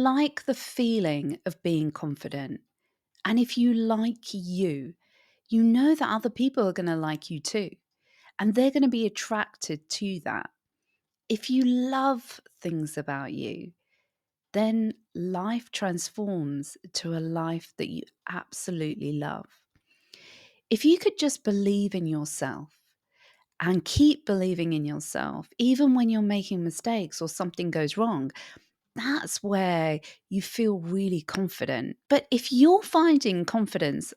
like the feeling of being confident, and if you like you know that other people are going to like you too, and they're going to be attracted to that. If you love things about you, then life transforms to a life that you absolutely love. If you could just believe in yourself and keep believing in yourself, even when you're making mistakes or something goes wrong, that's where you feel really confident. But if you're finding confidence,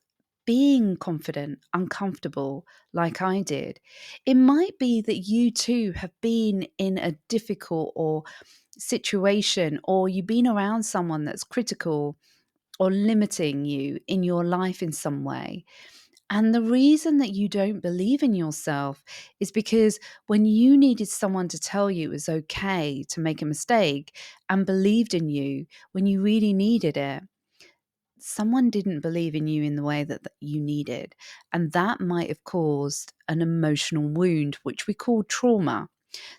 being confident, uncomfortable, like I did, it might be that you too have been in a difficult or situation, or you've been around someone that's critical or limiting you in your life in some way. And the reason that you don't believe in yourself is because when you needed someone to tell you it was okay to make a mistake and believed in you when you really needed it, someone didn't believe in you in the way that you needed. And that might have caused an emotional wound, which we call trauma.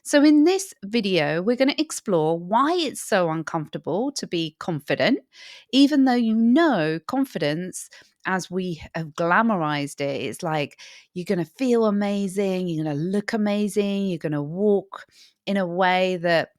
So, in this video, we're going to explore why it's so uncomfortable to be confident, even though you know confidence, as we have glamorized it, it's like you're going to feel amazing, you're going to look amazing, you're going to walk in a way that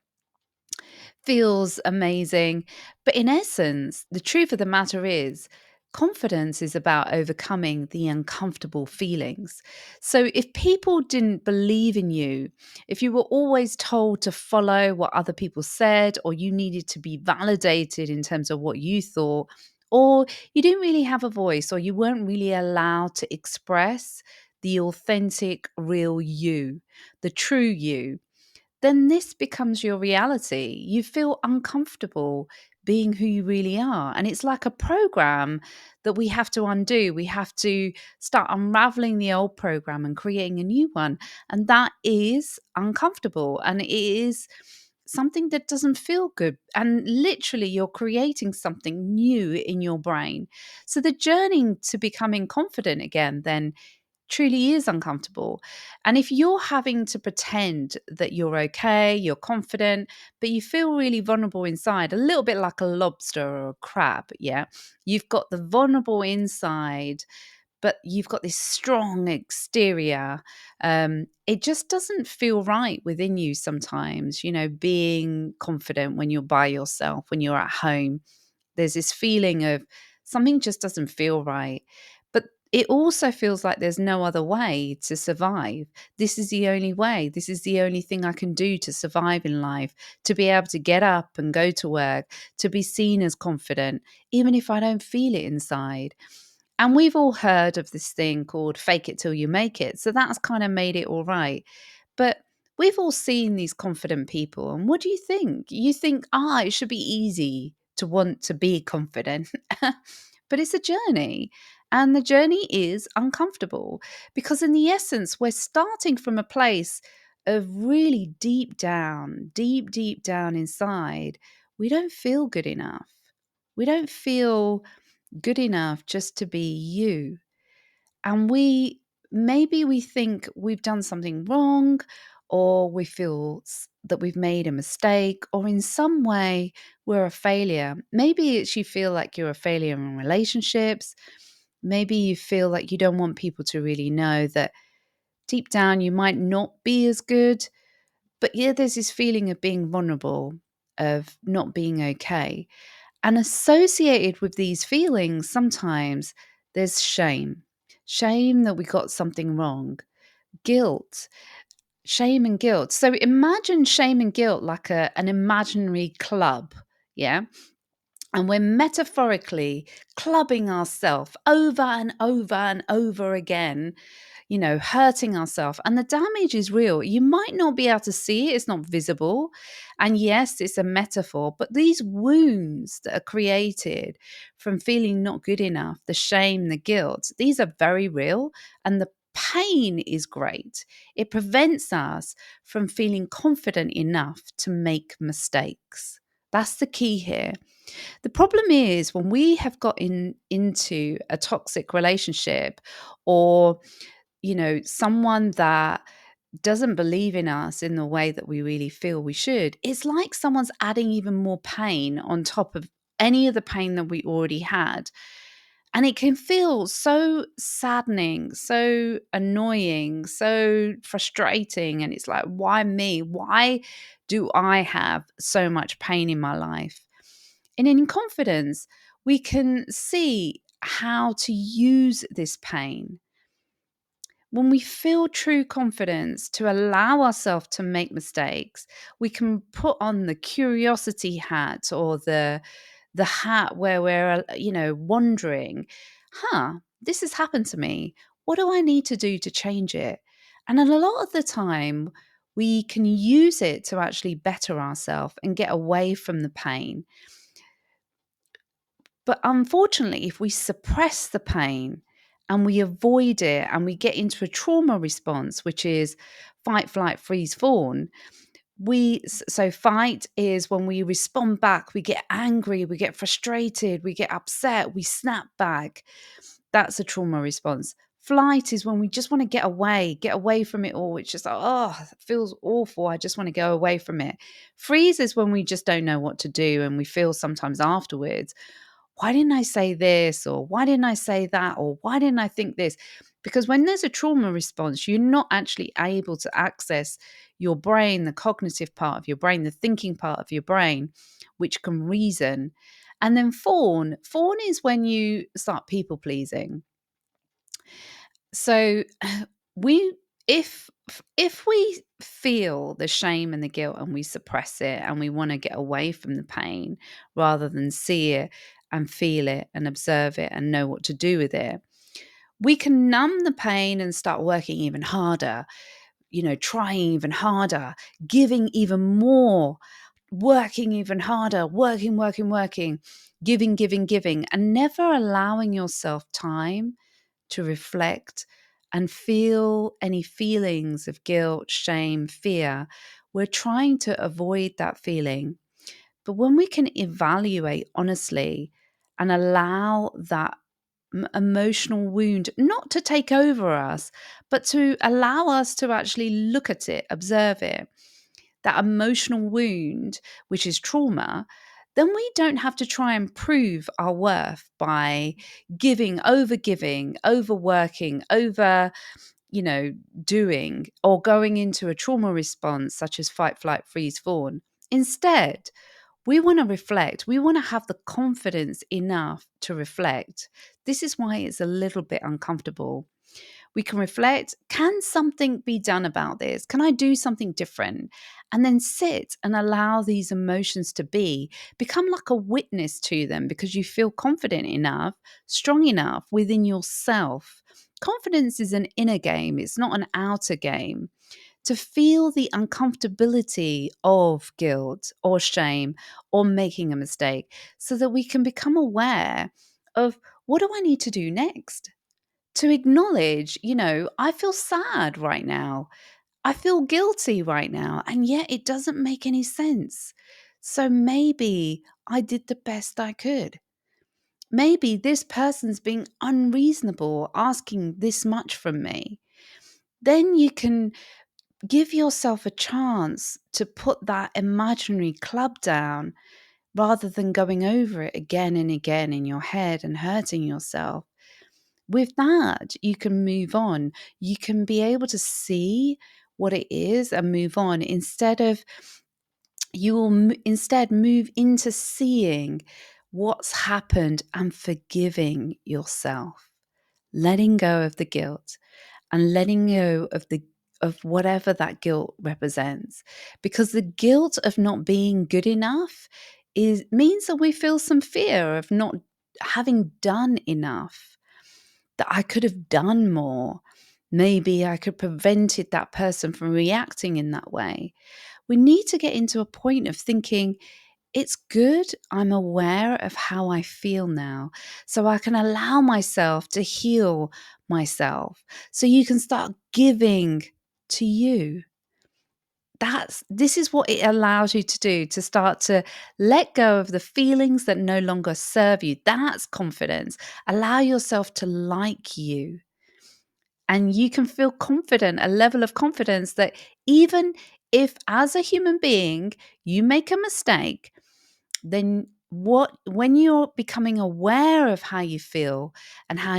feels amazing. But in essence, the truth of the matter is, confidence is about overcoming the uncomfortable feelings. So if people didn't believe in you, if you were always told to follow what other people said, or you needed to be validated in terms of what you thought, or you didn't really have a voice, or you weren't really allowed to express the authentic, real you, the true you, then this becomes your reality. You feel uncomfortable being who you really are. And it's like a program that we have to undo. We have to start unraveling the old program and creating a new one. And that is uncomfortable. And it is something that doesn't feel good. And literally, you're creating something new in your brain. So the journey to becoming confident again, then truly is uncomfortable. And if you're having to pretend that you're okay, you're confident, but you feel really vulnerable inside, a little bit like a lobster or a crab, yeah? You've got the vulnerable inside, but you've got this strong exterior. It just doesn't feel right within you sometimes, being confident when you're by yourself, when you're at home. There's this feeling of something just doesn't feel right. But it also feels like there's no other way to survive. This is the only way. This is the only thing I can do to survive in life, to be able to get up and go to work, to be seen as confident, even if I don't feel it inside. And we've all heard of this thing called fake it till you make it. So that's kind of made it all right. But we've all seen these confident people. And what do you think? You think, it should be easy to want to be confident. But it's a journey. And the journey is uncomfortable because, in the essence, we're starting from a place of really deep down inside. We don't feel good enough. We don't feel good enough just to be you. And maybe we think we've done something wrong, or we feel that we've made a mistake, or in some way we're a failure. Maybe it's you feel like you're a failure in relationships. Maybe you feel like you don't want people to really know that deep down you might not be as good. But yeah, there's this feeling of being vulnerable, of not being okay. And associated with these feelings, sometimes there's shame that we got something wrong, guilt, shame and guilt. So imagine shame and guilt like an imaginary club. Yeah. And we're metaphorically clubbing ourselves over and over and over again, hurting ourselves. And the damage is real. You might not be able to see it, it's not visible. And yes, it's a metaphor, but these wounds that are created from feeling not good enough, the shame, the guilt, these are very real. And the pain is great. It prevents us from feeling confident enough to make mistakes. That's the key here. The problem is when we have got into a toxic relationship, or someone that doesn't believe in us in the way that we really feel we should, it's like someone's adding even more pain on top of any of the pain that we already had. And it can feel so saddening, so annoying, so frustrating. And it's like, why me? Why do I have so much pain in my life? And in confidence, we can see how to use this pain. When we feel true confidence to allow ourselves to make mistakes, we can put on the curiosity hat, or the hat where we're, wondering, this has happened to me. What do I need to do to change it? And a lot of the time, we can use it to actually better ourselves and get away from the pain. But unfortunately, if we suppress the pain and we avoid it and we get into a trauma response, which is fight, flight, freeze, fawn, so fight is when we respond back, we get angry, we get frustrated, we get upset, we snap back. That's a trauma response. Flight is when we just want to get away from it all. It's just like, oh, it feels awful. I just want to go away from it. Freeze is when we just don't know what to do, and we feel sometimes afterwards, why didn't I say this? Or why didn't I say that? Or why didn't I think this? Because when there's a trauma response, you're not actually able to access your brain, the cognitive part of your brain, the thinking part of your brain, which can reason. And then fawn is when you start people pleasing. So we if if we feel the shame and the guilt and we suppress it and we want to get away from the pain rather than see it and feel it and observe it and know what to do with it, we can numb the pain and start working even harder, trying even harder, giving even more, working even harder, working, giving, and never allowing yourself time to reflect and feel any feelings of guilt, shame, fear. We're trying to avoid that feeling. But when we can evaluate honestly and allow that emotional wound not to take over us, but to allow us to actually look at it, observe it, that emotional wound, which is trauma, then we don't have to try and prove our worth by giving, overworking, doing, or going into a trauma response such as fight, flight, freeze, fawn. Instead, we want to reflect. We want to have the confidence enough to reflect. This is why it's a little bit uncomfortable. We can reflect, can something be done about this? Can I do something different? And then sit and allow these emotions to become like a witness to them, because you feel confident enough, strong enough within yourself. Confidence is an inner game, it's not an outer game. To feel the uncomfortability of guilt or shame or making a mistake, so that we can become aware of, what do I need to do next? To acknowledge, I feel sad right now. I feel guilty right now. And yet it doesn't make any sense. So maybe I did the best I could. Maybe this person's being unreasonable, asking this much from me. Then you can give yourself a chance to put that imaginary club down rather than going over it again and again in your head and hurting yourself. With that, you can move on. You can be able to see what it is and move on. You will instead move into seeing what's happened and forgiving yourself, letting go of the guilt and letting go of whatever that guilt represents. Because the guilt of not being good enough means that we feel some fear of not having done enough, that I could have done more. Maybe I could have prevented that person from reacting in that way. We need to get into a point of thinking, it's good I'm aware of how I feel now, so I can allow myself to heal myself. So you can start giving to you. This is what it allows you to do, to start to let go of the feelings that no longer serve you. That's confidence. Allow yourself to like you. And you can feel confident, a level of confidence that even if as a human being you make a mistake, then when you're becoming aware of how you feel and how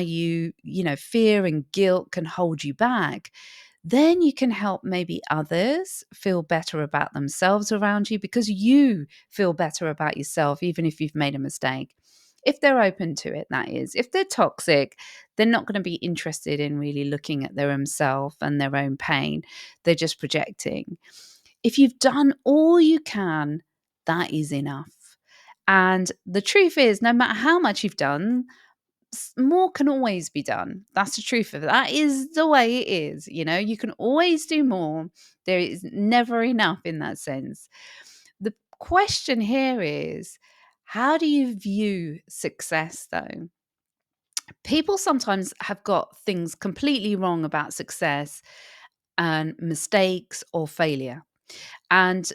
fear and guilt can hold you back, then you can help maybe others feel better about themselves around you because you feel better about yourself, even if you've made a mistake. If they're open to it, that is. If they're toxic, they're not going to be interested in really looking at their own self and their own pain. They're just projecting. If you've done all you can, that is enough. And the truth is, no matter how much you've done, more can always be done. That's the truth of it. That is the way it is. You can always do more. There is never enough in that sense. The question here is, how do you view success, though? People sometimes have got things completely wrong about success and mistakes or failure. And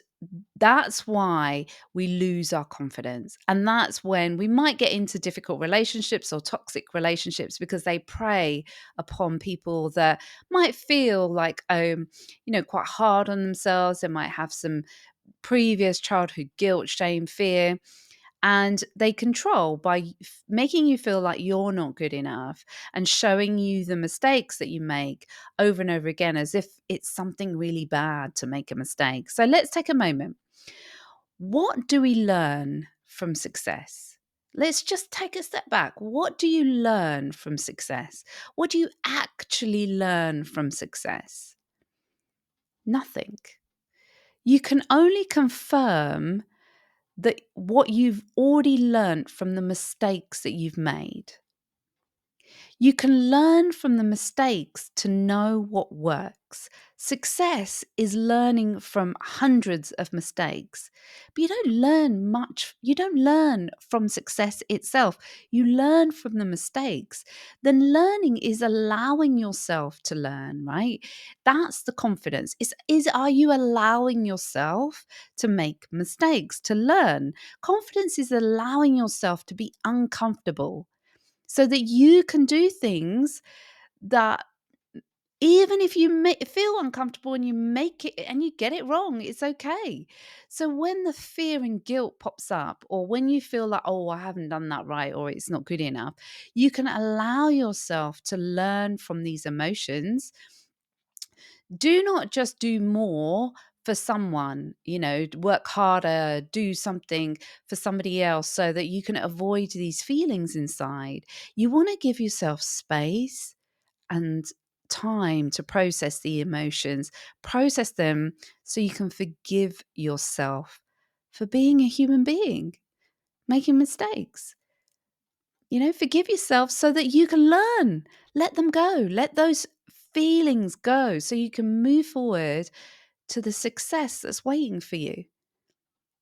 that's why we lose our confidence. And that's when we might get into difficult relationships or toxic relationships because they prey upon people that might feel like, quite hard on themselves. They might have some previous childhood guilt, shame, fear. And they control by making you feel like you're not good enough and showing you the mistakes that you make over and over again as if it's something really bad to make a mistake. So let's take a moment. What do we learn from success? Let's just take a step back. What do you learn from success? What do you actually learn from success? Nothing. You can only confirm that what you've already learnt from the mistakes that you've made. You can learn from the mistakes to know what works. Success is learning from hundreds of mistakes, but you don't learn much. You don't learn from success itself. You learn from the mistakes. Then learning is allowing yourself to learn, right? That's the confidence. Are you allowing yourself to make mistakes, to learn? Confidence is allowing yourself to be uncomfortable so that you can do things that even if you feel uncomfortable and you make it and you get it wrong, it's okay. So when the fear and guilt pops up, or when you feel like, oh, I haven't done that right, or it's not good enough, you can allow yourself to learn from these emotions. Do not just do more for someone, work harder, do something for somebody else so that you can avoid these feelings inside. You want to give yourself space and time to process the emotions, process them so you can forgive yourself for being a human being, making mistakes. Forgive yourself so that you can learn. Let them go. Let those feelings go so you can move forward to the success that's waiting for you.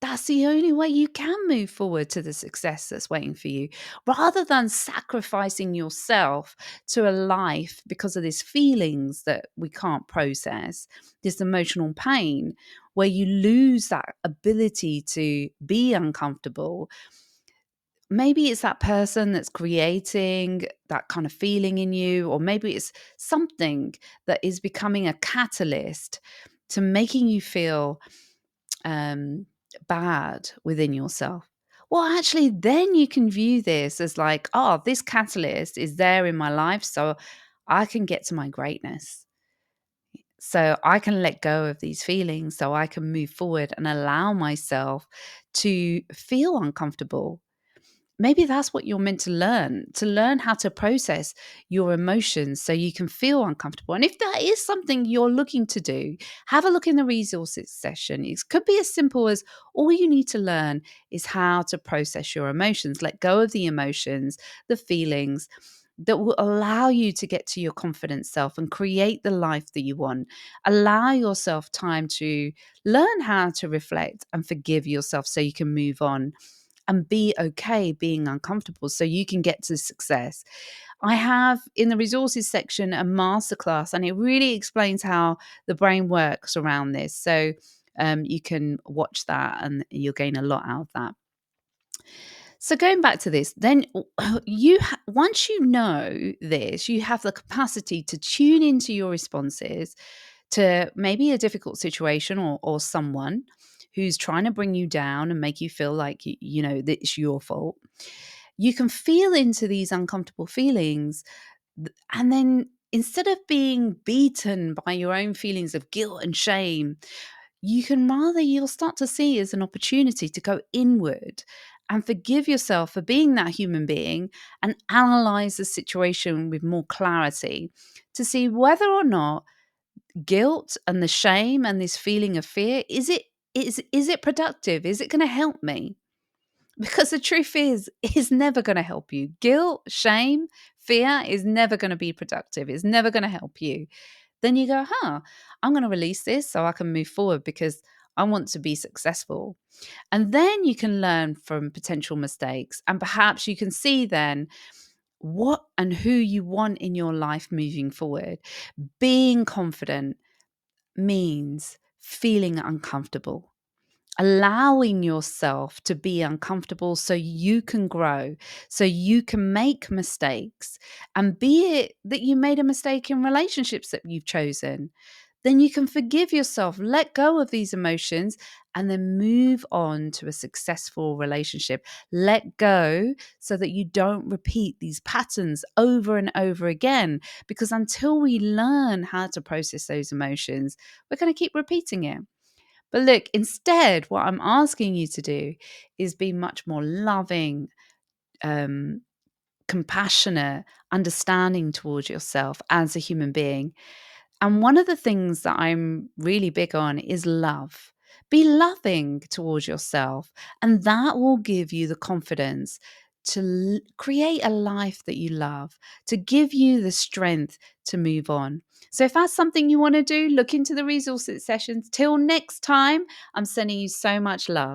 That's the only way you can move forward to the success that's waiting for you, rather than sacrificing yourself to a life because of these feelings that we can't process, this emotional pain, where you lose that ability to be uncomfortable. Maybe it's that person that's creating that kind of feeling in you, or maybe it's something that is becoming a catalyst to making you feel bad within yourself. Well, actually, then you can view this as like, oh, this catalyst is there in my life, so I can get to my greatness. So I can let go of these feelings so I can move forward and allow myself to feel uncomfortable. Maybe that's what you're meant to learn how to process your emotions so you can feel uncomfortable. And if that is something you're looking to do, have a look in the resources session. It could be as simple as all you need to learn is how to process your emotions, let go of the emotions, the feelings that will allow you to get to your confident self and create the life that you want. Allow yourself time to learn how to reflect and forgive yourself so you can move on and be okay being uncomfortable so you can get to success. I have in the resources section a masterclass, and it really explains how the brain works around this. So you can watch that and you'll gain a lot out of that. So going back to this, then once you know this, you have the capacity to tune into your responses to maybe a difficult situation or someone who's trying to bring you down and make you feel like that it's your fault. You can feel into these uncomfortable feelings, and then instead of being beaten by your own feelings of guilt and shame, you'll start to see as an opportunity to go inward and forgive yourself for being that human being and analyze the situation with more clarity to see whether or not guilt and the shame and this feeling of fear, is it productive? Is it going to help me? Because the truth is, it's never going to help you. Guilt, shame, fear is never going to be productive. It's never going to help you. Then you go, I'm going to release this so I can move forward because I want to be successful. And then you can learn from potential mistakes. And perhaps you can see then what and who you want in your life moving forward. Being confident means feeling uncomfortable, allowing yourself to be uncomfortable so you can grow, so you can make mistakes. And be it that you made a mistake in relationships that you've chosen, then you can forgive yourself, let go of these emotions, and then move on to a successful relationship. Let go so that you don't repeat these patterns over and over again. Because until we learn how to process those emotions, we're going to keep repeating it. But look, instead, what I'm asking you to do is be much more loving, um, compassionate, understanding towards yourself as a human being. And one of the things that I'm really big on is love. Be loving towards yourself, and that will give you the confidence to create a life that you love, to give you the strength to move on. So, if that's something you want to do, look into the resources sessions. Till next time, I'm sending you so much love.